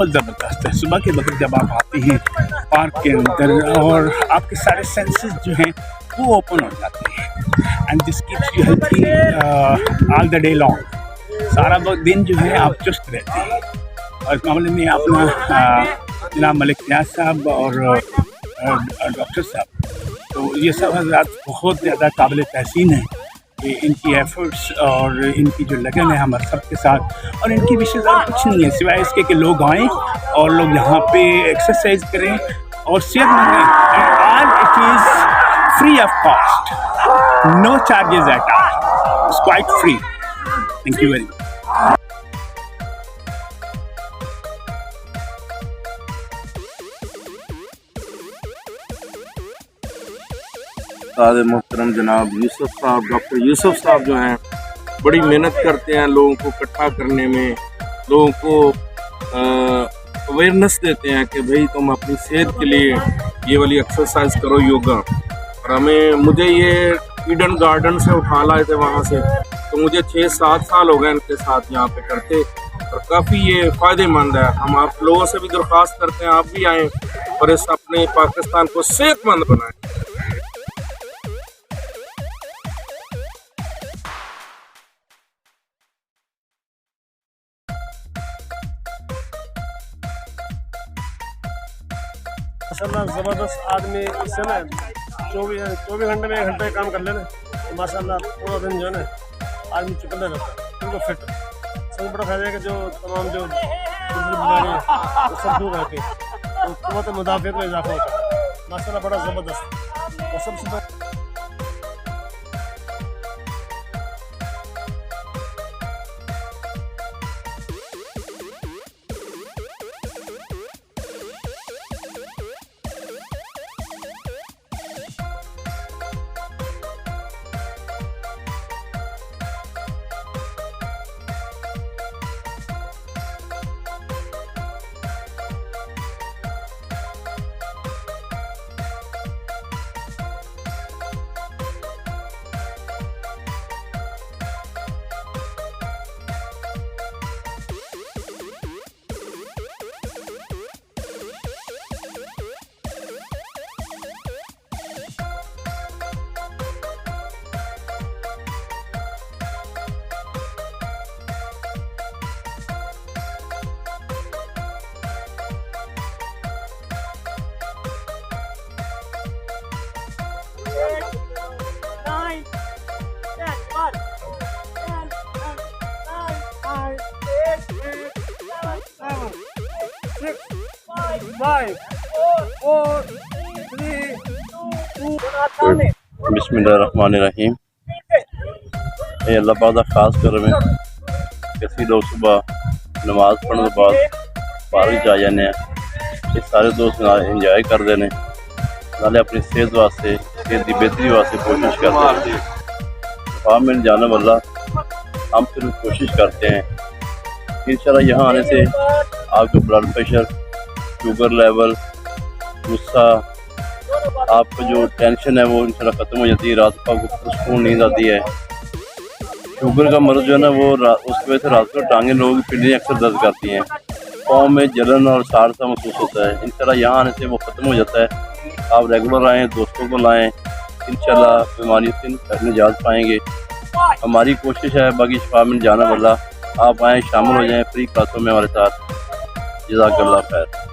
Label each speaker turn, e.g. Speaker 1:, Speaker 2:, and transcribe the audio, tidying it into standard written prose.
Speaker 1: बहुत ज़बरदस्त है। सुबह के वक्त जब आप आते हैं पार्क के अंदर और आपके सारे सेंसेस जो हैं वो ओपन हो जाते हैं and this keeps you healthy all the day long. सारा दिन जो है आप चुस्त रहते हैं। और इस मामले में अपना जनाब मलिक फैयाज़ साहब और डॉक्टर साहब, तो ये सब हज़रात बहुत ज़्यादा काबिल तहसीन है कि इनकी एफ़र्ट्स और इनकी जो लगन है हमारे सब के साथ। और इनकी विशेष और कुछ नहीं है सिवाय इसके कि लोग आएँ और लोग यहाँ पे एक्सरसाइज करें और सेहतमंद रहें। All it is free of cost, no charges at all, it's quite free. Thank you very much.
Speaker 2: मोहतरम जनाब यूसफ साहब, डॉक्टर यूसफ साहब जो हैं बड़ी मेहनत करते हैं लोगों को इकट्ठा करने में, लोगों को अवेयरनेस देते हैं कि भाई तुम अपनी सेहत के लिए ये वाली एक्सरसाइज करो, योगा। और मुझे ये ईडन गार्डन से उठा लाए थे वहाँ से, तो मुझे 6-7 साल हो गए इनके साथ यहाँ पे करते, और काफ़ी ये फ़ायदेमंद है। हम आप लोगों से भी दरख्वास्त करते हैं आप भी आएँ और इस अपने पाकिस्तान को सेहतमंद बनाएँ।
Speaker 3: माशाल्लाह ज़बरदस्त आदमी, इससे ना 24 घंटे में 1 घंटे काम कर लेना तो माशाल्लाह पूरा दिन जो है ना आदमी चुकंदा रहता है, बिल्कुल फिट। सबसे बड़ा फायदा है कि जो तमाम जो बीमारी है वो सब दूर रहती है, तो क़ुव्वत मुदाफ़ियत में इजाफा होता है। माशाल्लाह बड़ा ज़बरदस्त। और सबसे
Speaker 4: बिस्मिल्लाहिर्रहमानिर्रहीम। ये अल्लाह पाक दा खास करम है कि असीं लोग सुबह नमाज पढ़ने के बाद पार्क जा जाने, ये सारे दोस्त इंजॉय करते हैं, नाले अपनी सेहत वास्ते, सेहत की बेहतरी वास्ते कोशिश करते हैं। वहाँ में जाने वाला हम सिर्फ कोशिश करते हैं इंशाल्लाह यहाँ आने से आपका ब्लड प्रेशर, शुगर लेवल, गुस्सा, आपका जो टेंशन है वो इंशाल्लाह ख़त्म हो जाती है। रात को आपको सुकून नींद आती है। शुगर का मर्ज़ जो है ना वो उसकी वजह से रात को टांगें लोगों की पिंडियाँ अक्सर दर्द करती हैं, पाँव में जलन और सार सा महसूस होता है। इंशाल्लाह यहाँ आने से वो ख़त्म हो जाता है। आप रेगुलर आएँ, दोस्तों को लाएँ, इंशाल्लाह बीमारी से निजात पाएंगे। हमारी कोशिश है बाकी शिफा में जाना वाला, आप आएँ, शामिल हो जाएँ फ्री क्लासों में हमारे साथ। जज़ाकल्लाह खैर।